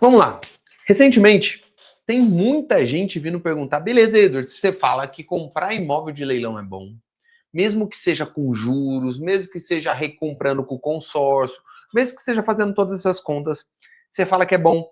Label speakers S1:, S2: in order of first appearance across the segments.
S1: Vamos lá. Recentemente, tem muita gente vindo perguntar, beleza, Edward, você fala que comprar imóvel de leilão é bom, mesmo que seja com juros, mesmo que seja recomprando com consórcio, mesmo que seja fazendo todas essas contas, você fala que é bom.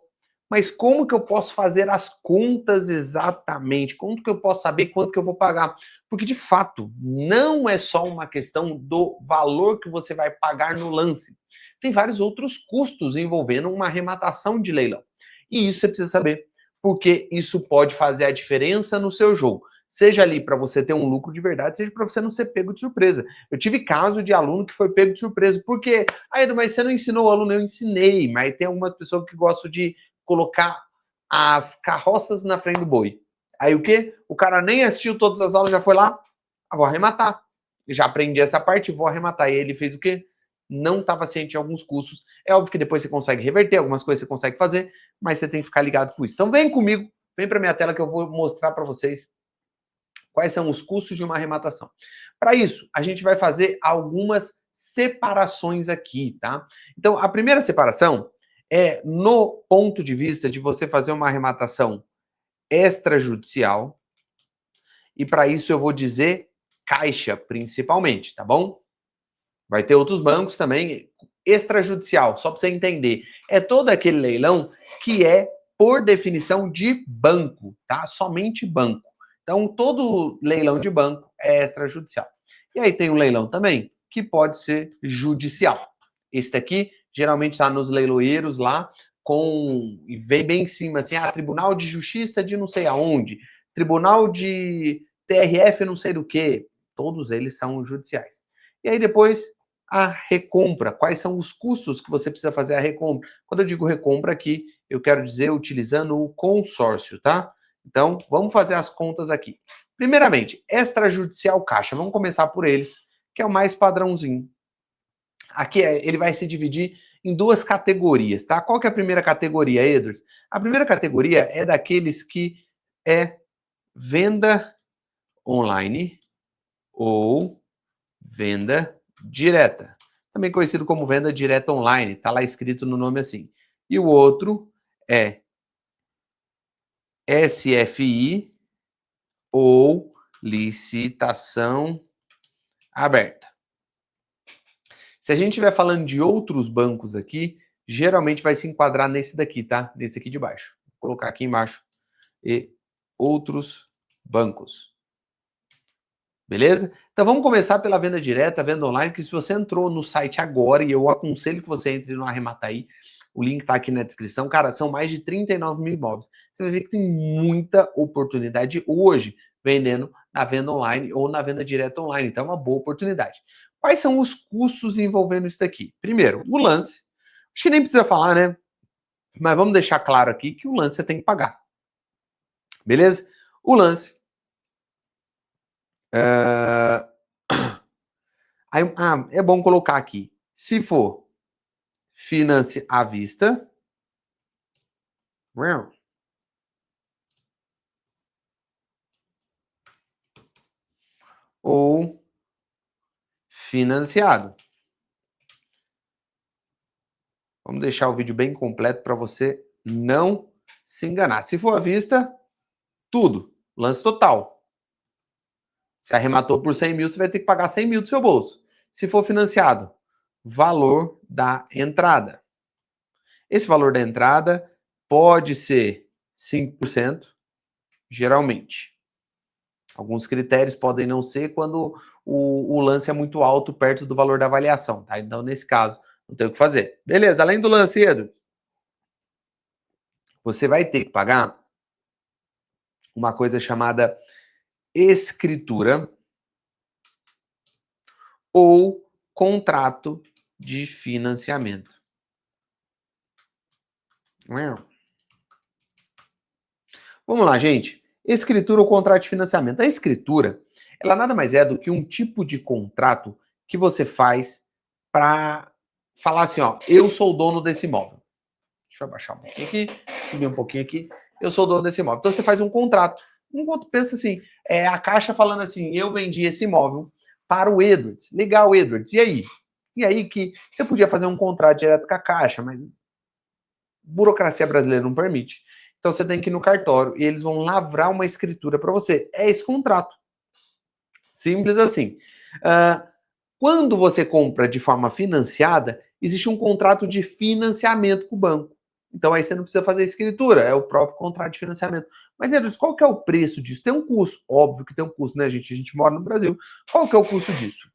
S1: Mas como que eu posso fazer as contas exatamente? Como que eu posso saber quanto que eu vou pagar? Porque, de fato, não é só uma questão do valor que você vai pagar no lance. Tem vários outros custos envolvendo uma arrematação de leilão. E isso você precisa saber, porque isso pode fazer a diferença no seu jogo. Seja ali para você ter um lucro de verdade, seja para você não ser pego de surpresa. Eu tive caso de aluno que foi pego de surpresa. Por quê? Mas você não ensinou o aluno? Eu ensinei, mas tem algumas pessoas que gostam de colocar as carroças na frente do boi. Aí o quê? O cara nem assistiu todas as aulas, já foi lá, vou arrematar. Já aprendi essa parte, vou arrematar. E ele fez o quê? Não estava ciente de alguns custos. É óbvio que depois você consegue reverter, algumas coisas você consegue fazer, mas você tem que ficar ligado com isso. Então vem comigo, vem para minha tela que eu vou mostrar para vocês quais são os custos de uma arrematação. Para isso, a gente vai fazer algumas separações aqui, tá? Então, a primeira separação é no ponto de vista de você fazer uma arrematação extrajudicial, e para isso eu vou dizer Caixa, principalmente, tá bom? Vai ter outros bancos também, extrajudicial, só para você entender. É todo aquele leilão que é, por definição, de banco, tá? Somente banco. Então, todo leilão de banco é extrajudicial. E aí tem um leilão também que pode ser judicial. Esse daqui geralmente está nos leiloeiros lá, e vem bem em cima assim, Tribunal de Justiça de não sei aonde, Tribunal de TRF não sei do que. Todos eles são judiciais. E aí depois a recompra. Quais são os custos que você precisa fazer a recompra? Quando eu digo recompra aqui, eu quero dizer utilizando o consórcio, tá? Então, vamos fazer as contas aqui. Primeiramente, extrajudicial caixa. Vamos começar por eles, que é o mais padrãozinho. Aqui ele vai se dividir em duas categorias, tá? Qual que é a primeira categoria, Edwards? A primeira categoria é daqueles que é venda online ou venda direta. Também conhecido como venda direta online, tá lá escrito no nome assim. E o outro é SFI ou licitação aberta. Se a gente estiver falando de outros bancos aqui, geralmente vai se enquadrar nesse daqui, tá? Nesse aqui de baixo. Vou colocar aqui embaixo. E outros bancos. Beleza? Então vamos começar pela venda direta, venda online, que se você entrou no site agora, e eu aconselho que você entre no Arremataí, o link tá aqui na descrição, cara, são mais de 39 mil imóveis. Você vai ver que tem muita oportunidade hoje vendendo na venda online ou na venda direta online, então é uma boa oportunidade. Quais são os custos envolvendo isso daqui? Primeiro, o lance. Acho que nem precisa falar, né? Mas vamos deixar claro aqui que o lance você tem que pagar. Beleza? O lance. É bom colocar aqui. Se for finance à vista, ou financiado. Vamos deixar o vídeo bem completo para você não se enganar. Se for à vista, tudo. Lance total. Se arrematou por 100 mil, você vai ter que pagar 100 mil do seu bolso. Se for financiado, valor da entrada. Esse valor da entrada pode ser 5%, geralmente. Alguns critérios podem não ser quando o lance é muito alto, perto do valor da avaliação, tá? Então, nesse caso, não tem o que fazer. Beleza, além do lance, Edu, você vai ter que pagar uma coisa chamada escritura ou contrato de financiamento. Vamos lá, gente. Escritura ou contrato de financiamento. A escritura, ela nada mais é do que um tipo de contrato que você faz para falar assim, ó, eu sou o dono desse imóvel. Deixa eu abaixar um pouquinho aqui, subir um pouquinho aqui. Eu sou o dono desse imóvel. Então você faz um contrato. Enquanto pensa assim, a Caixa falando assim, eu vendi esse imóvel para o Edwards. Legal, Edwards. E aí? E aí que você podia fazer um contrato direto com a Caixa, mas Burocracia brasileira não permite. Então você tem que ir no cartório e eles vão lavrar uma escritura para você. É esse contrato. Simples assim. Quando você compra de forma financiada, existe um contrato de financiamento com o banco. Então aí você não precisa fazer escritura, é o próprio contrato de financiamento. Mas, Edson, qual que é o preço disso? Tem um custo. Óbvio que tem um custo, né, gente? A gente mora no Brasil. Qual que é o custo disso?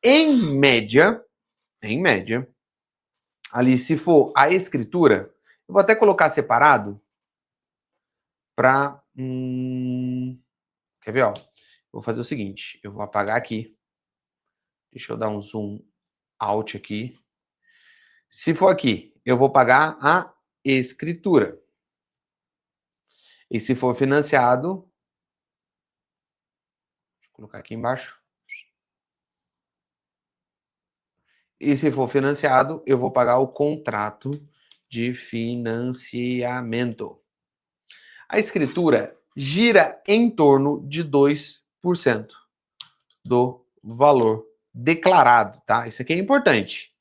S1: Em média, ali se for a escritura, eu vou até colocar separado para... quer ver, ó? Vou fazer o seguinte, eu vou apagar aqui. Deixa eu dar um zoom out aqui. Se for aqui, eu vou pagar a escritura. E se for financiado, vou colocar aqui embaixo. E se for financiado, eu vou pagar o contrato de financiamento. A escritura gira em torno de 2% do valor declarado, tá? Isso aqui é importante.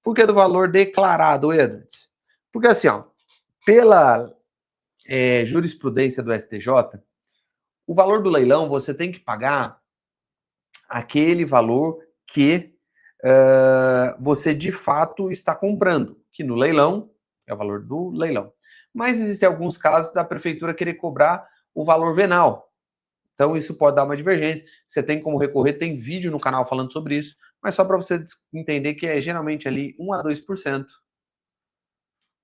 S1: Por que do valor declarado, Edwards? Porque assim, ó, pela jurisprudência do STJ, o valor do leilão você tem que pagar aquele valor que você de fato está comprando, que no leilão é o valor do leilão. Mas existem alguns casos da prefeitura querer cobrar o valor venal. Então isso pode dar uma divergência. Você tem como recorrer, tem vídeo no canal falando sobre isso, mas só para você entender que é geralmente ali 1 a 2%.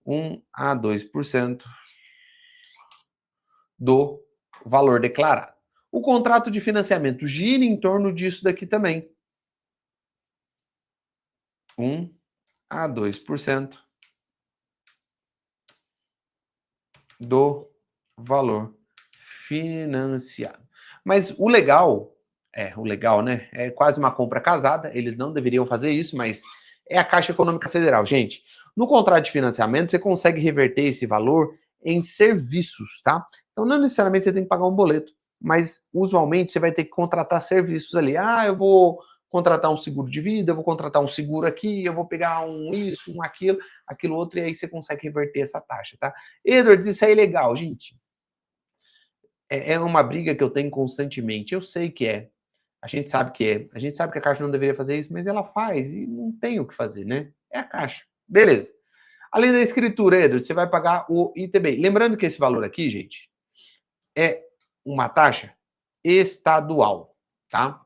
S1: 1 a 2% do valor declarado. O contrato de financiamento gira em torno disso daqui também. 1 a 2% do valor financiado. Mas o legal, né? É quase uma compra casada, eles não deveriam fazer isso, mas é a Caixa Econômica Federal, gente. No contrato de financiamento, você consegue reverter esse valor em serviços, tá? Então, não necessariamente você tem que pagar um boleto, mas usualmente você vai ter que contratar serviços ali. Ah, eu vou contratar um seguro de vida, eu vou contratar um seguro aqui, eu vou pegar um isso, um aquilo, aquilo outro, e aí você consegue reverter essa taxa, tá? Edwards, isso é ilegal, gente. É uma briga que eu tenho constantemente. Eu sei que é. A gente sabe que é. A gente sabe que a Caixa não deveria fazer isso, mas ela faz e não tem o que fazer, né? É a Caixa. Beleza. Além da escritura, Edward, você vai pagar o ITBI. Lembrando que esse valor aqui, gente, é uma taxa estadual, tá?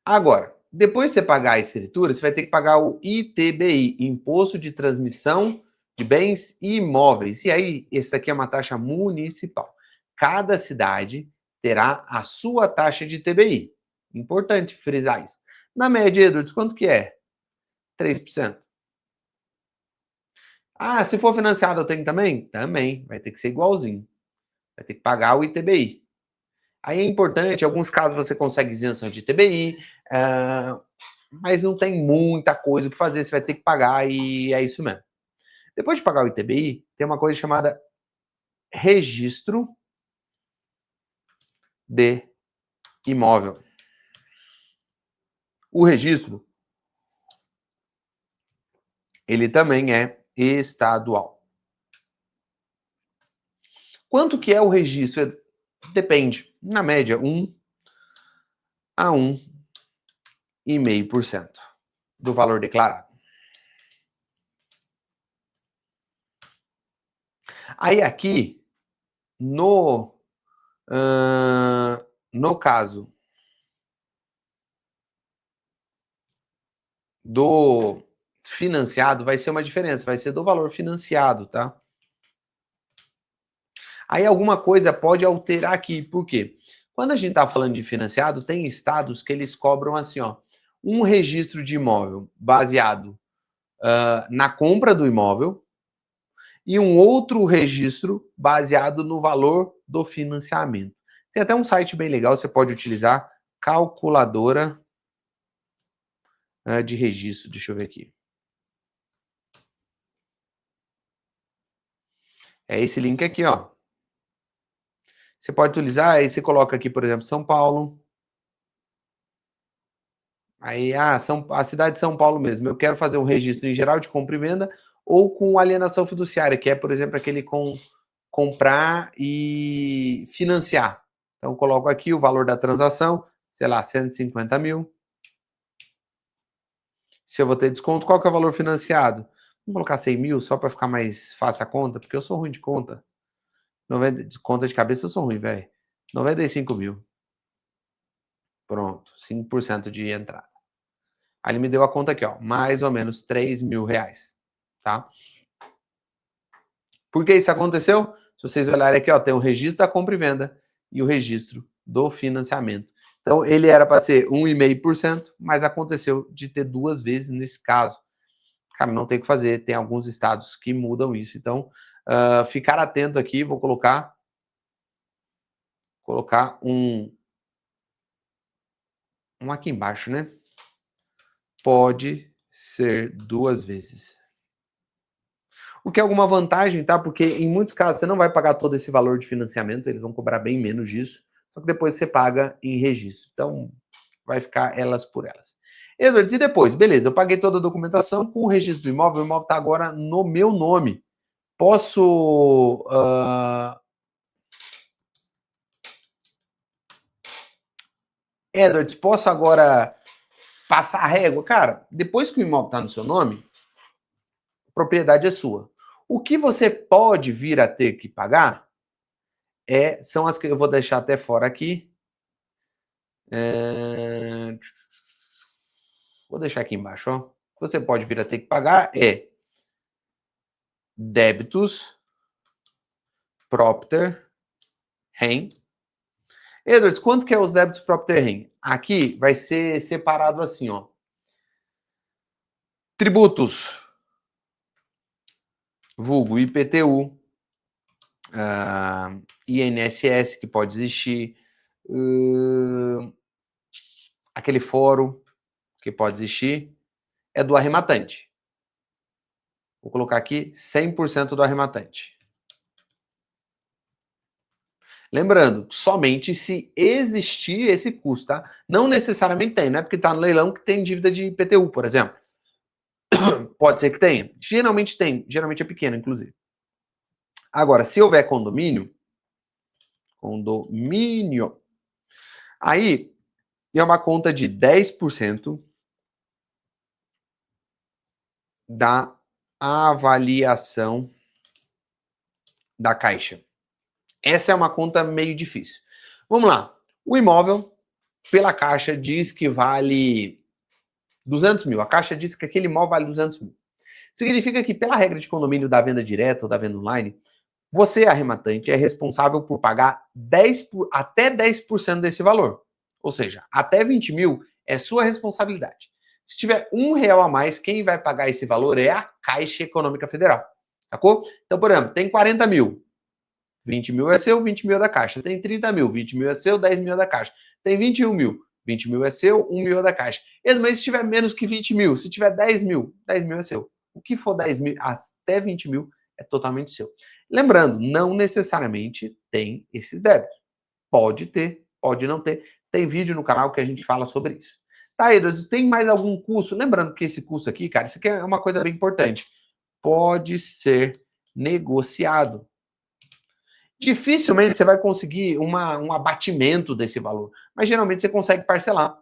S1: Agora, depois de você pagar a escritura, você vai ter que pagar o ITBI, Imposto de Transmissão de Bens Imóveis. E aí, esse aqui é uma taxa municipal. Cada cidade terá a sua taxa de ITBI. Importante frisar isso. Na média, Edwards, quanto que é? 3%. Ah, se for financiado, eu tenho também? Também. Vai ter que ser igualzinho. Vai ter que pagar o ITBI. Aí é importante, em alguns casos você consegue isenção de ITBI, mas não tem muita coisa o que fazer, você vai ter que pagar e é isso mesmo. Depois de pagar o ITBI, tem uma coisa chamada registro de imóvel. O registro, ele também é estadual. Quanto que é o registro? Depende. Na média, 1 a 1,5% do valor declarado. Aí aqui, no caso do financiado, vai ser uma diferença, vai ser do valor financiado, tá? Aí alguma coisa pode alterar aqui, por quê? Quando a gente está falando de financiado, tem estados que eles cobram assim, ó, um registro de imóvel baseado na compra do imóvel e um outro registro baseado no valor do financiamento. Tem até um site bem legal, você pode utilizar, calculadora de registro, deixa eu ver aqui. É esse link aqui, ó. Você pode utilizar, aí você coloca aqui, por exemplo, São Paulo. Aí, a cidade de São Paulo mesmo. Eu quero fazer um registro em geral de compra e venda ou com alienação fiduciária, que é, por exemplo, aquele com comprar e financiar. Então, eu coloco aqui o valor da transação, sei lá, 150 mil. Se eu vou ter desconto, qual que é o valor financiado? Vamos colocar 100 mil só para ficar mais fácil a conta, porque eu sou ruim de conta. 90, de conta de cabeça eu sou ruim, velho. 95 mil. Pronto, 5% de entrada. Aí ele me deu a conta aqui, ó, mais ou menos 3 mil reais, tá? Por que isso aconteceu? Se vocês olharem aqui, ó, tem o registro da compra e venda e o registro do financiamento. Então, ele era para ser 1,5%, mas aconteceu de ter duas vezes nesse caso. Cara, não tem o que fazer, tem alguns estados que mudam isso. Então, ficar atento aqui, vou colocar um aqui embaixo, né? Pode ser duas vezes. O que é alguma vantagem, tá? Porque em muitos casos você não vai pagar todo esse valor de financiamento, eles vão cobrar bem menos disso, só que depois você paga em registro. Então, vai ficar elas por elas. Edward, e depois? Beleza, eu paguei toda a documentação com o registro do imóvel, o imóvel está agora no meu nome. Posso. Edward, posso agora passar a régua? Cara, depois que o imóvel está no seu nome, a propriedade é sua. O que você pode vir a ter que pagar são as que eu vou deixar até fora aqui. Vou deixar aqui embaixo, ó. O que você pode vir a ter que pagar débitos, propter, rem. Edwards, quanto que é os débitos propter rem? Aqui vai ser separado assim, ó. Tributos, vulgo IPTU, INSS que pode existir, aquele fórum que pode existir, é do arrematante. Vou colocar aqui 100% do arrematante. Lembrando, somente se existir esse custo, tá? Não necessariamente tem, não é porque está no leilão que tem dívida de IPTU, por exemplo. Pode ser que tenha. Geralmente tem, geralmente é pequeno, inclusive. Agora, se houver condomínio, aí é uma conta de 10% da avaliação da Caixa. Essa é uma conta meio difícil. Vamos lá. O imóvel, pela Caixa, diz que vale 200 mil. A Caixa diz que aquele imóvel vale 200 mil. Significa que, pela regra de condomínio da venda direta ou da venda online, você, arrematante, é responsável por pagar até 10% desse valor. Ou seja, até 20 mil é sua responsabilidade. Se tiver R$1 a mais, quem vai pagar esse valor é a Caixa Econômica Federal. Sacou? Então, por exemplo, tem 40 mil. 20 mil é seu, 20 mil é da Caixa. Tem 30 mil, 20 mil é seu, 10 mil é da Caixa. Tem 21 mil, 20 mil é seu, 1 mil é da Caixa. Mas se tiver menos que 20 mil, se tiver 10 mil é seu. O que for 10 mil até 20 mil é totalmente seu. Lembrando, não necessariamente tem esses débitos. Pode ter, pode não ter. Tem vídeo no canal que a gente fala sobre isso. Tá, Edwards, tem mais algum custo? Lembrando que esse custo aqui, cara, isso aqui é uma coisa bem importante. Pode ser negociado. Dificilmente você vai conseguir um abatimento desse valor, mas geralmente você consegue parcelar.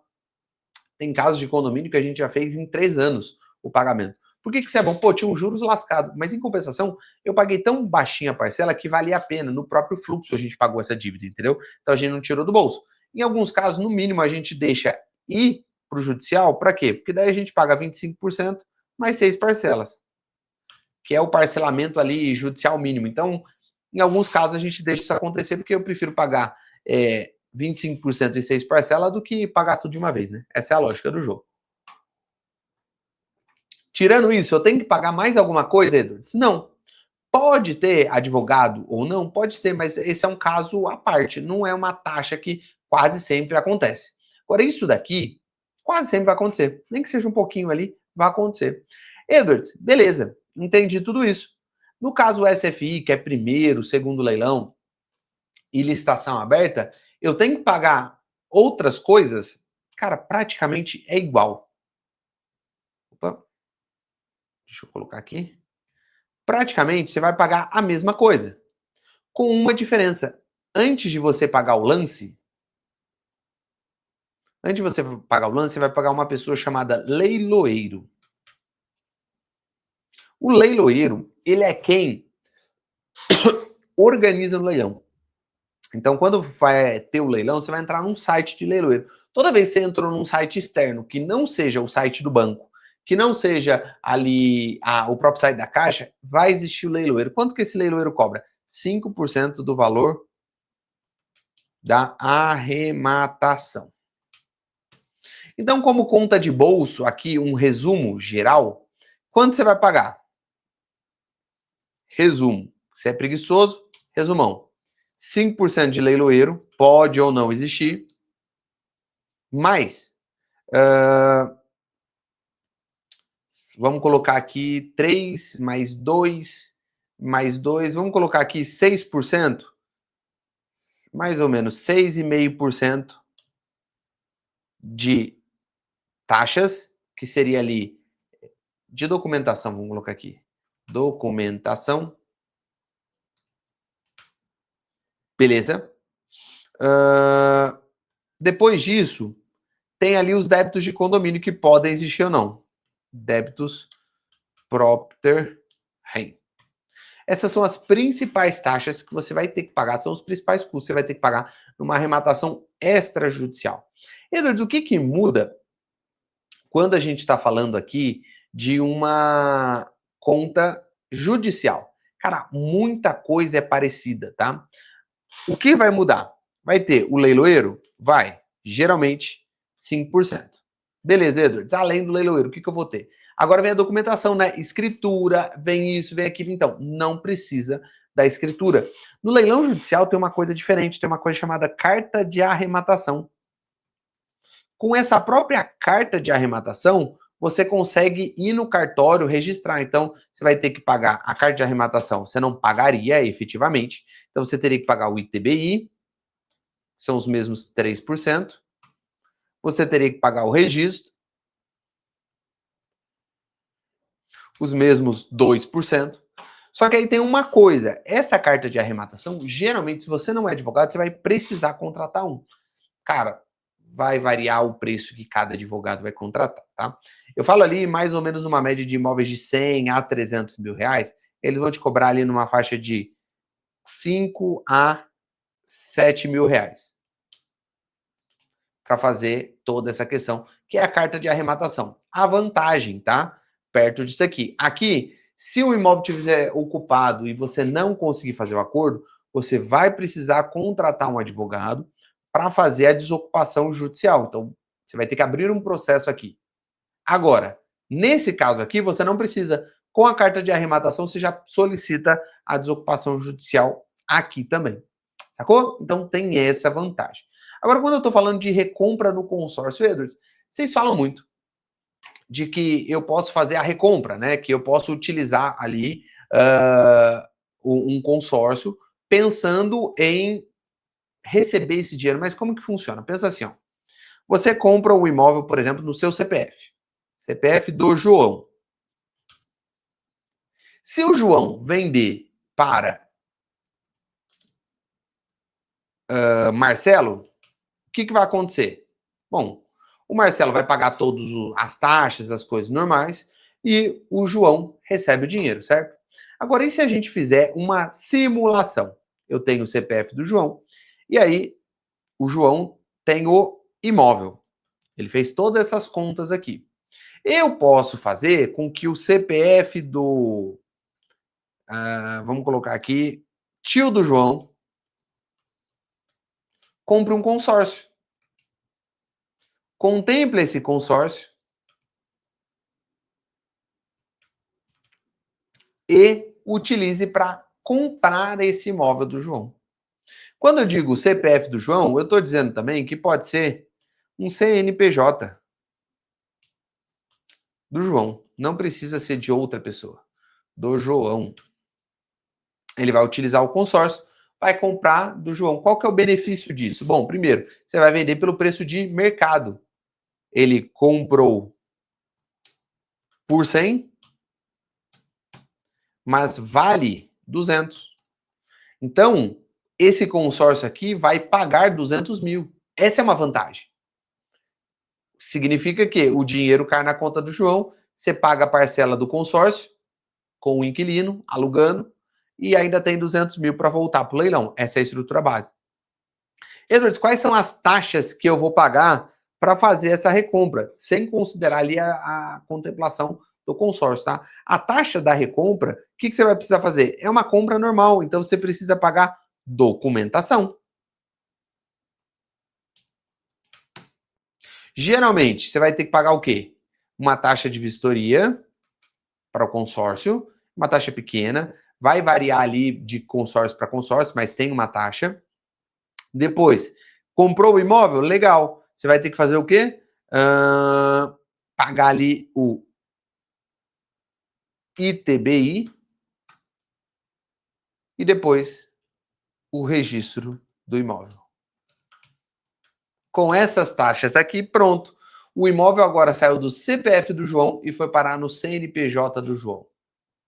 S1: Tem casos de condomínio que a gente já fez em 3 anos o pagamento. Por que isso é bom? Pô, tinha um juros lascado, mas em compensação, eu paguei tão baixinha a parcela que valia a pena. No próprio fluxo a gente pagou essa dívida, entendeu? Então a gente não tirou do bolso. Em alguns casos, no mínimo, a gente deixa ir para o judicial, para quê? Porque daí a gente paga 25% mais 6 parcelas, que é o parcelamento ali judicial mínimo. Então, em alguns casos, a gente deixa isso acontecer porque eu prefiro pagar 25% em 6 parcelas do que pagar tudo de uma vez, né? Essa é a lógica do jogo. Tirando isso, eu tenho que pagar mais alguma coisa, Edwards? Não. Pode ter advogado ou não? Pode ser, mas esse é um caso à parte. Não é uma taxa que quase sempre acontece. Agora, isso daqui quase sempre vai acontecer. Nem que seja um pouquinho ali, vai acontecer. Edwards, beleza. Entendi tudo isso. No caso SFI, que é primeiro, segundo leilão e licitação aberta, eu tenho que pagar outras coisas? Cara, praticamente é igual. Opa, deixa eu colocar aqui. Praticamente você vai pagar a mesma coisa, com uma diferença. Antes de você pagar o lance, você vai pagar uma pessoa chamada leiloeiro. O leiloeiro, ele é quem organiza o leilão. Então, quando vai ter o leilão, você vai entrar num site de leiloeiro. Toda vez que você entrou num site externo, que não seja o site do banco, que não seja ali o próprio site da Caixa, vai existir o leiloeiro. Quanto que esse leiloeiro cobra? 5% do valor da arrematação. Então, como conta de bolso, aqui um resumo geral, quanto você vai pagar? Resumo. Se é preguiçoso, resumão. 5% de leiloeiro, pode ou não existir, mais, vamos colocar aqui 3 mais 2, mais 2, vamos colocar aqui 6%, mais ou menos 6,5% de taxas, que seria ali de documentação, vamos colocar aqui, documentação, beleza? Depois disso, tem ali os débitos de condomínio que podem existir ou não. Débitos propter rem. Essas são as principais taxas que você vai ter que pagar, são os principais custos que você vai ter que pagar numa arrematação extrajudicial. Edwards, o que muda quando a gente está falando aqui de uma conta judicial? Cara, muita coisa é parecida, tá? O que vai mudar? Vai ter o leiloeiro? Vai. Geralmente, 5%. Beleza, Edwards. Além do leiloeiro, o que eu vou ter? Agora vem a documentação, né? Escritura, vem isso, vem aquilo. Então, não precisa da escritura. No leilão judicial tem uma coisa diferente, tem uma coisa chamada carta de arrematação. Com essa própria carta de arrematação, você consegue ir no cartório registrar. Então, você vai ter que pagar a carta de arrematação. Você não pagaria efetivamente. Então, você teria que pagar o ITBI, são os mesmos 3%. Você teria que pagar o registro, os mesmos 2%. Só que aí tem uma coisa, essa carta de arrematação, geralmente, se você não é advogado, você vai precisar contratar um. Cara, vai variar o preço que cada advogado vai contratar, tá? Eu falo ali mais ou menos numa média de imóveis de 100 a 300 mil reais, eles vão te cobrar ali numa faixa de 5 a 7 mil reais para fazer toda essa questão, que é a carta de arrematação. A vantagem, tá? Perto disso aqui. Aqui, se o imóvel estiver ocupado e você não conseguir fazer o acordo, você vai precisar contratar um advogado para fazer a desocupação judicial. Então, você vai ter que abrir um processo aqui. Agora, nesse caso aqui, você não precisa. Com a carta de arrematação, você já solicita a desocupação judicial aqui também. Sacou? Então tem essa vantagem. Agora, quando eu estou falando de recompra no consórcio, Edwards, vocês falam muito de que eu posso fazer a recompra, né? Que eu posso utilizar ali um consórcio pensando em receber esse dinheiro. Mas como que funciona? Pensa assim, ó. Você compra um imóvel, por exemplo, no seu CPF. CPF do João. Se o João vender para Marcelo, o que vai acontecer? Bom, o Marcelo vai pagar todas as taxas, as coisas normais, e o João recebe o dinheiro, certo? Agora, e se a gente fizer uma simulação? Eu tenho o CPF do João, e aí o João tem o imóvel. Ele fez todas essas contas aqui. Eu posso fazer com que o CPF do, vamos colocar aqui, tio do João, compre um consórcio. Contemple esse consórcio e utilize para comprar esse imóvel do João. Quando eu digo CPF do João, eu estou dizendo também que pode ser um CNPJ do João. Não precisa ser de outra pessoa. Do João. Ele vai utilizar o consórcio, vai comprar do João. Qual que é o benefício disso? Bom, primeiro, você vai vender pelo preço de mercado. ele comprou por 100, mas vale 200. Então, esse consórcio aqui vai pagar 200 mil. Essa é uma vantagem. Significa que o dinheiro cai na conta do João, você paga a parcela do consórcio com o inquilino, alugando, e ainda tem 200 mil para voltar para o leilão. Essa é a estrutura básica. Edwards, quais são as taxas que eu vou pagar para fazer essa recompra, sem considerar ali a contemplação do consórcio, tá? A taxa da recompra, o que você vai precisar fazer? É uma compra normal, então você precisa pagar documentação. Geralmente, você vai ter que pagar o quê? Uma taxa de vistoria para o consórcio, uma taxa pequena, vai variar ali de consórcio para consórcio, mas tem uma taxa. Depois, comprou o imóvel? Legal. Você vai ter que fazer o quê? Pagar ali o ITBI e depois o registro do imóvel. Com essas taxas aqui, pronto. O imóvel agora saiu do CPF do João e foi parar no CNPJ do João.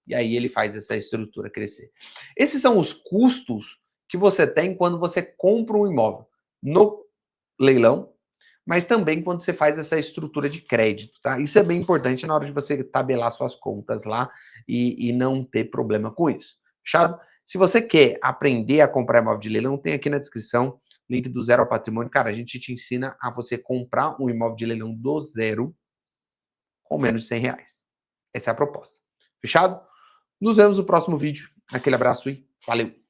S1: E aí ele faz essa estrutura crescer. Esses são os custos que você tem quando você compra um imóvel no leilão, mas também quando você faz essa estrutura de crédito, tá? Isso é bem importante na hora de você tabelar suas contas lá e não ter problema com isso. Fechado? Se você quer aprender a comprar imóvel de leilão, tem aqui na descrição link do Zero ao Patrimônio. Cara, a gente te ensina a você comprar um imóvel de leilão do zero com menos de R$100. Essa é a proposta. Fechado? Nos vemos no próximo vídeo. Aquele abraço e valeu!